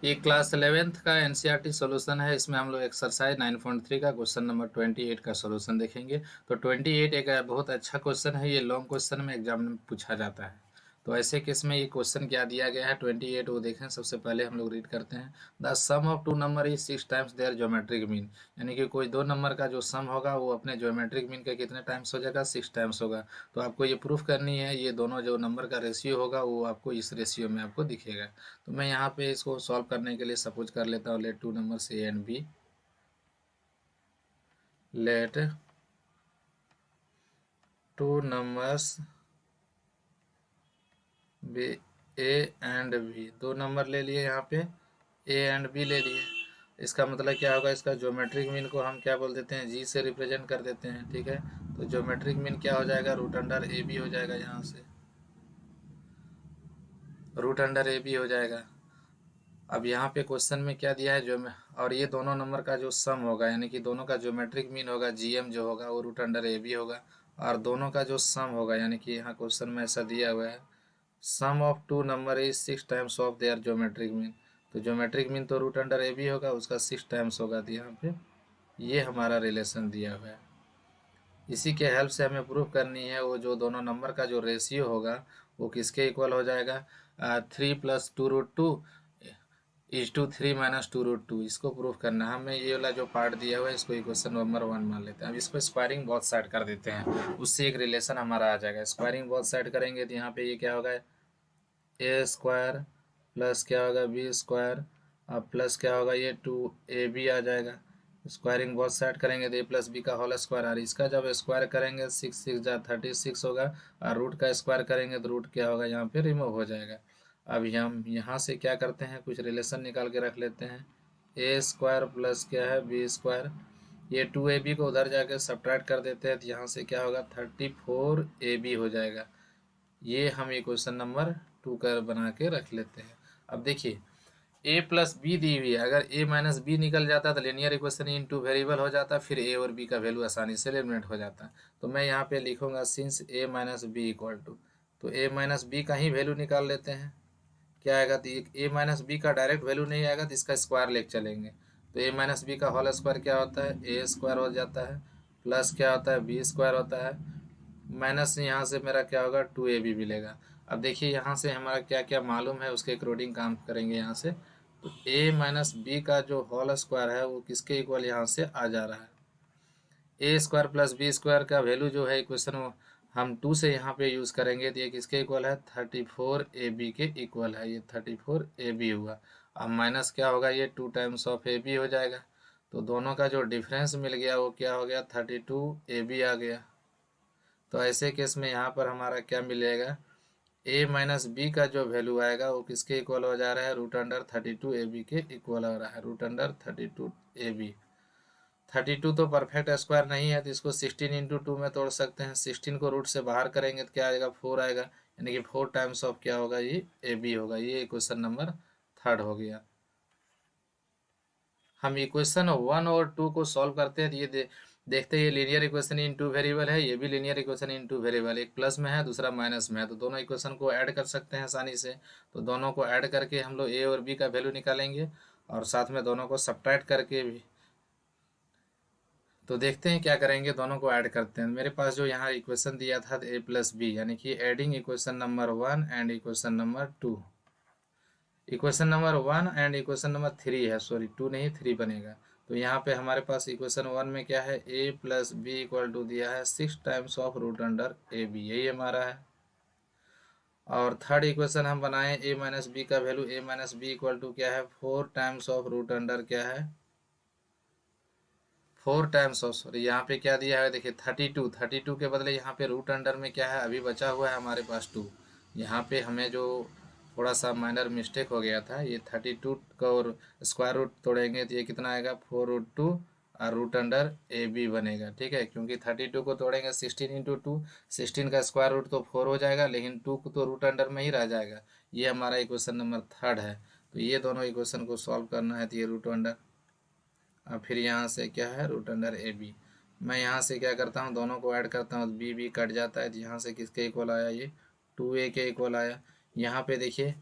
ये class 11th का NCERT solution है। इसमें हम लोग एक्सरसाइज 9.3 का क्वेश्चन नंबर 28 का सॉल्यूशन देखेंगे। तो 28 एक बहुत अच्छा क्वेश्चन है। ये लॉन्ग क्वेश्चन में एग्जाम में पूछा जाता है। तो ऐसे केस में ये क्वेश्चन क्या दिया गया है 28 वो देखें। सबसे पहले हम लोग रीड करते हैं। The sum of two number is 6 times there geometric mean. यानी कि कोई दो नंबर का जो सम होगा वो अपने ज्योमेट्रिक मीन का कितने टाइम्स हो जाएगा, 6 टाइम्स होगा। तो आपको ये प्रूफ करनी है, ये दोनों जो नंबर का रेशियो होगा वो आपको इस रेशियो में आपको दिखेगा। तो मैं यहाँ पे इसको सॉल्व करने के लिए सपोज कर लेता हूँ, let two numbers A and B. Let two numbers B, A and B, दो नंबर ले लिए यहाँ पे, ए एंड बी ले लिए। इसका मतलब क्या होगा, इसका ज्योमेट्रिक मीन को हम क्या बोल देते हैं, जी से रिप्रेजेंट कर देते हैं। ठीक है, तो ज्योमेट्रिक मीन क्या हो जाएगा, रूट अंडर ए बी हो जाएगा। यहाँ से रूट अंडर ए बी हो जाएगा। अब यहाँ पे क्वेश्चन में क्या दिया है, जो और ये दोनों नंबर का जो सम होगा, यानी कि दोनों का ज्योमेट्रिक मीन होगा, जीएम जो होगा वो रूट अंडर ए बी होगा। और दोनों का जो सम होगा, यानी कि यहाँ क्वेश्चन में ऐसा दिया हुआ है, sum of two number is 6 times of their geometric mean. तो ज्योमेट्रिक मीन तो रूट अंडर ए बी होगा, उसका 6 टाइम्स होगा। तो यहाँ पे ये हमारा रिलेशन दिया हुआ है। इसी के हेल्प से हमें प्रूफ करनी है वो जो दोनों नंबर का जो रेशियो होगा वो किसके इक्वल हो जाएगा, 3 + 2√2 इज टू 3 - 2√2। इसको प्रूफ करना है हमें। ये वाला जो पार्ट दिया हुआ है इसको इक्वेशन नंबर 1 मान लेते हैं। अब इसको स्क्वायरिंग बहुत साइड कर देते हैं, उससे एक रिलेशन हमारा आ जाएगा। स्क्वायरिंग बहुत साइड करेंगे तो यहाँ पे ये क्या होगा, ए स्क्वायर प्लस क्या होगा बी स्क्वायर, अब प्लस क्या होगा ये 2ab आ जाएगा। स्क्वायरिंग बहुत साइड करेंगे तो ए प्लस बी का होल स्क्वायर, और इसका जब स्क्वायर करेंगे 6 6 जा 36 होगा, और रूट का स्क्वायर करेंगे तो रूट क्या होगा यहाँ पे रिमूव हो जाएगा। अब हम यहाँ से क्या करते हैं, कुछ रिलेशन निकाल के रख लेते हैं। ए स्क्वायर प्लस क्या है बी स्क्वायर, ये 2ab को उधर जाके सब्ट्रैक्ट कर देते हैं तो यहाँ से क्या होगा 34ab हो जाएगा। ये हम इक्वेशन नंबर 2 का बना के रख लेते हैं। अब देखिए ए प्लस बी दी हुई है, अगर ए माइनस बी निकल जाता तो linear equation in two variable हो जाता, फिर ए और बी का वैल्यू आसानी से एलिमिनेट हो जाता। तो मैं यहाँ पे लिखूंगा since A minus B equal to, तो ए माइनस बी का ही वैल्यू निकाल लेते हैं। क्या आएगा, तो ए माइनस बी का डायरेक्ट वैल्यू नहीं आएगा तो इसका स्क्वायर लेके चलेंगे। तो ए माइनस बी का होल स्क्वायर क्या होता है, ए स्क्वायर हो जाता है, प्लस क्या होता है बी स्क्वायर होता है, माइनस यहाँ से मेरा क्या होगा 2ab मिलेगा। अब देखिए यहाँ से हमारा क्या क्या मालूम है उसके अकॉर्डिंग काम करेंगे यहाँ से। तो a माइनस बी का जो होल स्क्वायर है वो किसके इक्वल यहाँ से आ जा रहा है, ए स्क्वायर प्लस बी स्क्वायर का वैल्यू जो है इक्वेशन हम 2 से यहाँ पे यूज़ करेंगे तो ये किसके इक्वल है 34ab के इक्वल है। ये 34ab हुआ। अब माइनस क्या होगा, ये 2 टाइम्स ऑफ ab हो जाएगा। तो दोनों का जो डिफरेंस मिल गया वो क्या हो गया 32ab आ गया। तो ऐसे केस में यहाँ पर हमारा क्या मिलेगा, ए माइनस बी का जो वैल्यू आएगा वो किसके इक्वल हो जा रहा है, रूट अंडर 32ab के इक्वल हो रहा है। रूट अंडर 32ab, 32 तो परफेक्ट स्क्वायर नहीं है तो इसको 16 × 2 में तोड़ सकते हैं। 16 को रूट से बाहर करेंगे तो क्या आएगा 4 आएगा, यानी कि 4 टाइम्स ऑफ क्या होगा ये ए बी होगा। ये इक्वेशन नंबर 3 हो गया। हम इक्वेशन 1 और 2 को सॉल्व करते हैं तो ये देखते हैं, ये linear equation in two variable है, ये भी linear equation in two variable, एक प्लस में है दूसरा माइनस में है, तो दोनों इक्वेशन को ऐड कर सकते हैं आसानी से। तो दोनों को ऐड करके हम लोग ए और बी का वैल्यू निकालेंगे, और साथ में दोनों को सब्ट्रैक्ट करके भी। तो देखते हैं क्या करेंगे, दोनों को ऐड करते हैं। मेरे पास जो यहाँ इक्वेशन दिया था ए प्लस बी, यानी कि adding equation number 1 and equation number 2। Equation number 1 and equation number 3 है, सॉरी 2 नहीं 3 बनेगा। तो यहाँ पे हमारे पास इक्वेशन 1 में क्या है, A plus B equal to दिया है 6 times of root under A B, यही हमारा है। और थर्ड इक्वेशन हम बनाए ए माइनस बी का value, A minus B equal to क्या है 4 टाइम्स ऑफ रूट अंडर क्या है 4 टाइम्स ऑफ, सॉरी यहाँ पे क्या दिया है देखिए 32, 32 के बदले यहाँ पे रूट अंडर में क्या है अभी बचा हुआ है हमारे पास 2। यहाँ पे हमें जो थोड़ा सा माइनर मिस्टेक हो गया था, ये 32 का और स्क्वायर रूट तोड़ेंगे तो ये कितना आएगा 4√2 और रूट अंडर ए बी बनेगा। ठीक है, क्योंकि 32 को तोड़ेंगे 16 × 2, 16 का स्क्वायर रूट तो 4 हो जाएगा, लेकिन 2 को तो रूट अंडर में ही रह जाएगा। ये हमारा इक्वेशन नंबर 3 है। तो ये दोनों इक्वेशन को सॉल्व करना है तो ये रूट अंडर, और फिर यहाँ से क्या है रूट अंडर ए बी। मैं यहाँ से क्या करता हूँ दोनों को ऐड करता हूँ, बी बी कट जाता है तो यहाँ से किसके इक्वल आया ये 2a के इक्वल आया। यहाँ पे देखिए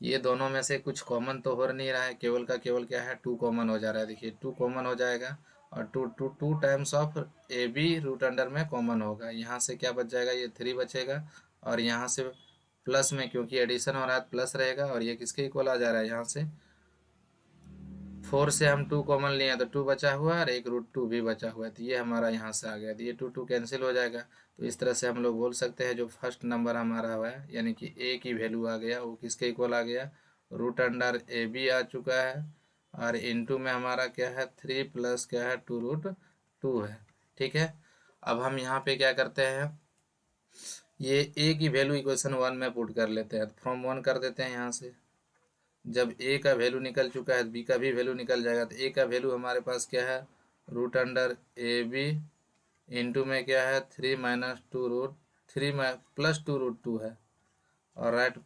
ये दोनों में से कुछ कॉमन तो हो नहीं रहा है, केवल का केवल क्या है, 2 कॉमन हो जा रहा है। देखिए 2 कॉमन हो जाएगा और 2 times of A B root under में कॉमन होगा। यहाँ से क्या बच जाएगा, ये 3 बचेगा और यहाँ से प्लस में क्योंकि एडिशन हो रहा है प्लस रहेगा और ये किसके इक्वल आ जा रहा है, यहाँ से 4 से हम 2 कॉमन लिए हैं तो 2 बचा हुआ है और एक रूट 2 भी बचा हुआ है, तो ये हमारा यहाँ से आ गया, तो ये 2 कैंसिल हो जाएगा। तो इस तरह से हम लोग बोल सकते हैं जो फर्स्ट नंबर हमारा हुआ है यानी कि ए की वैल्यू आ गया, वो किसके इक्वल आ गया, रूट अंडर ए बी आ चुका है और इनटू में हमारा क्या है 3 प्लस क्या है 2√2 है। ठीक है, अब हम यहाँ पे क्या करते हैं, ये ए की वैल्यू इक्वेशन 1 में पुट कर लेते हैं, फ्रॉम 1 कर देते हैं यहाँ से। जब ए का वैल्यू निकल चुका है बी का भी वैल्यू निकल जाएगा, तो ए का वैल्यू हमारे पास क्या है, root under A B into में क्या है 3 माइनस 2√3 प्लस 2√2 है और राइट।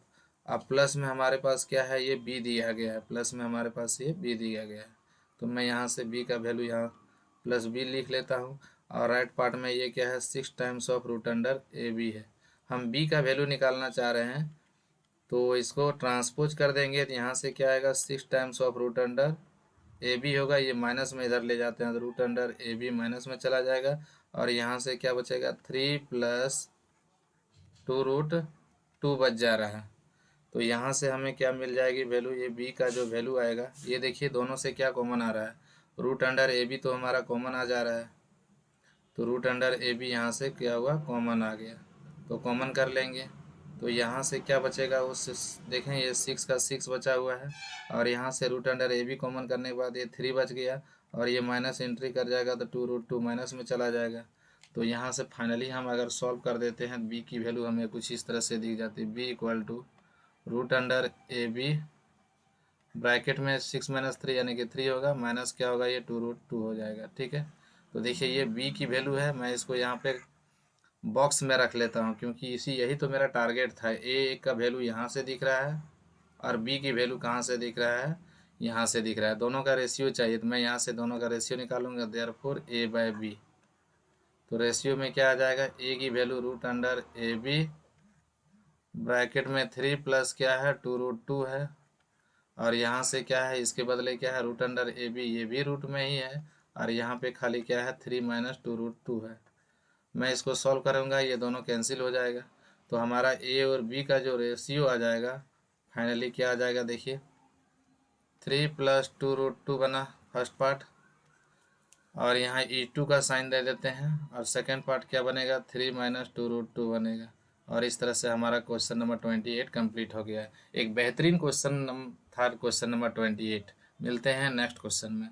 अब प्लस में हमारे पास क्या है, ये बी दिया गया है, प्लस में हमारे पास ये बी दिया गया है, तो मैं यहाँ से बी का वैल्यू यहाँ प्लस बी लिख लेता हूँ और राइट पार्ट में ये क्या है 6 times of root under A B है। हम बी का वैल्यू निकालना चाह रहे हैं तो इसको ट्रांसपोज कर देंगे, तो यहाँ से क्या आएगा 6 times of root under A B होगा, ये माइनस में इधर ले जाते हैं तो root under A B minus में चला जाएगा और यहाँ से क्या बचेगा 3 प्लस 2√2 बच जा रहा है। तो यहाँ से हमें क्या मिल जाएगी वैल्यू, ये बी का जो वैल्यू आएगा, ये देखिए दोनों से क्या कॉमन आ रहा है, रूट अंडर ए बी तो हमारा कॉमन आ जा रहा है, तो रूट अंडर ए बी यहाँ से क्या हुआ कॉमन आ गया, तो कॉमन कर लेंगे। तो यहाँ से क्या बचेगा उस, देखें ये 6 का 6 बचा हुआ है और यहाँ से root under A B common करने के बाद ये 3 बच गया और ये माइनस एंट्री कर जाएगा तो 2√2 माइनस में चला जाएगा। तो यहाँ से फाइनली हम अगर सॉल्व कर देते हैं बी की वैल्यू हमें कुछ इस तरह से दी जाती है, B equal to root under A B bracket में 6 माइनस 3 यानी कि 3 होगा, माइनस क्या होगा ये 2√2 हो जाएगा। ठीक है, तो देखिए ये बी की वैल्यू है, मैं इसको यहाँ पे बॉक्स में रख लेता हूँ क्योंकि इसी यही तो मेरा टारगेट था। ए का वैल्यू यहाँ से दिख रहा है और बी की वैल्यू कहाँ से दिख रहा है, यहाँ से दिख रहा है, दोनों का रेशियो चाहिए, तो मैं यहाँ से दोनों का रेशियो निकालूंगा, देयरफॉर ए बाय बी। तो रेशियो में क्या आ जाएगा, ए की value root under A B bracket में 3 प्लस क्या है 2√2 है और यहाँ से क्या है इसके बदले क्या है रूट अंडर ए बी, ये भी रूट में ही है और यहाँ पे खाली क्या है 3 माइनस 2√2 है। मैं इसको सॉल्व करूँगा, ये दोनों कैंसिल हो जाएगा, तो हमारा ए और बी का जो रेशियो आ जाएगा फाइनली क्या आ जाएगा, देखिए 3 प्लस 2√2 बना फर्स्ट पार्ट और यहाँ E2 का साइन दे देते हैं और सेकेंड पार्ट क्या बनेगा 3 माइनस 2√2 बनेगा। और इस तरह से हमारा क्वेश्चन नंबर 28 कंप्लीट हो गया है। एक बेहतरीन क्वेश्चन था क्वेश्चन नंबर 28। मिलते हैं नेक्स्ट क्वेश्चन में।